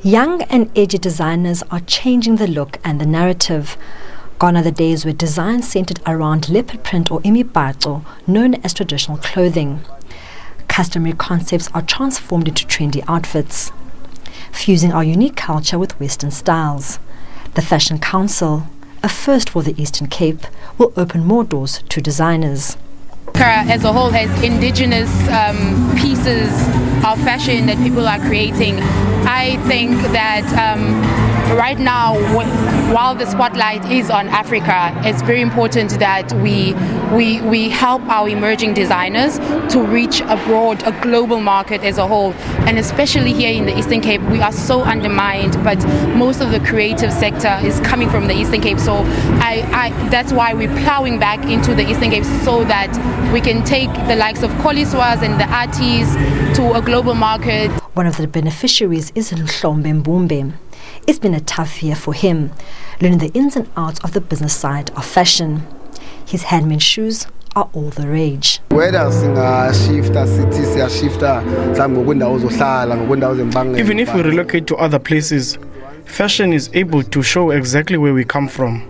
Young and edgy designers are changing the look and the narrative. Gone are the days where design centered around leopard print or imibhaco, known as traditional clothing. Customary concepts are transformed into trendy outfits, fusing our unique culture with Western styles. The Fashion Council, a first for the Eastern Cape, will open more doors to designers. As a whole has indigenous pieces of fashion that people are creating. I think that right now, while the spotlight is on Africa, it's very important that we help our emerging designers to reach a global market as a whole. And especially here in the Eastern Cape, we are so undermined, but most of the creative sector is coming from the Eastern Cape. So that's why we're plowing back into the Eastern Cape so that we can take the likes of Koliswas and the artists to a global market. One of the beneficiaries is Mhlombe Mbumbe. It's been a tough year for him, learning the ins and outs of the business side of fashion. His handmade shoes are all the rage. Even if we relocate to other places, fashion is able to show exactly where we come from.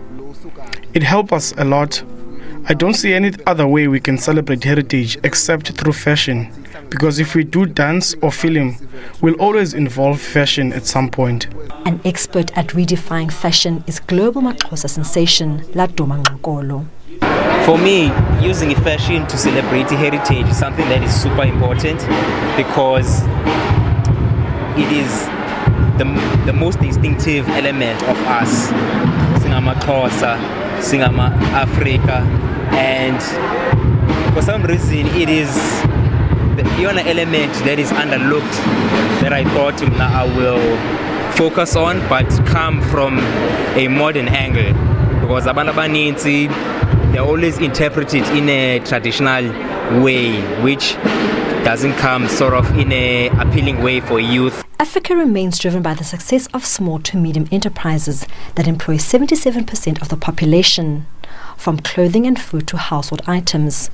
It helps us a lot. I don't see any other way we can celebrate heritage except through fashion, because if we do dance or film, we'll always involve fashion at some point. An expert at redefining fashion is global Maxhosa sensation Lerato Thipa. For me, using fashion to celebrate heritage is something that is super important because it is the most distinctive element of us. Singama Xhosa, Singama Africa, and for some reason it is the only element that is underlooked that I thought I will focus on, but come from a modern angle, because abantu abaninzi they always interpret it in a traditional way, which doesn't come sort of in a appealing way for youth. Africa remains driven by the success of small to medium enterprises that employ 77% of the population, from clothing and food to household items.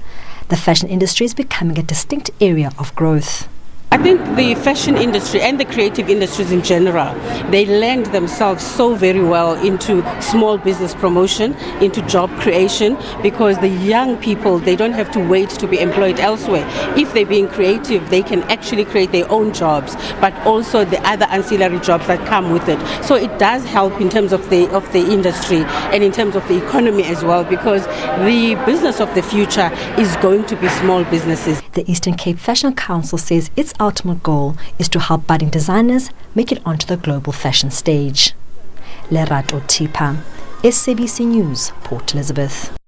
The fashion industry is becoming a distinct area of growth. I think the fashion industry and the creative industries in general, they lend themselves so very well into small business promotion, into job creation, because the young people, they don't have to wait to be employed elsewhere. If they're being creative, they can actually create their own jobs, but also the other ancillary jobs that come with it. So it does help in terms of the industry and in terms of the economy as well, because the business of the future is going to be small businesses. The Eastern Cape Fashion Council says its ultimate goal is to help budding designers make it onto the global fashion stage. Lerato Thipa, SABC News, Port Elizabeth.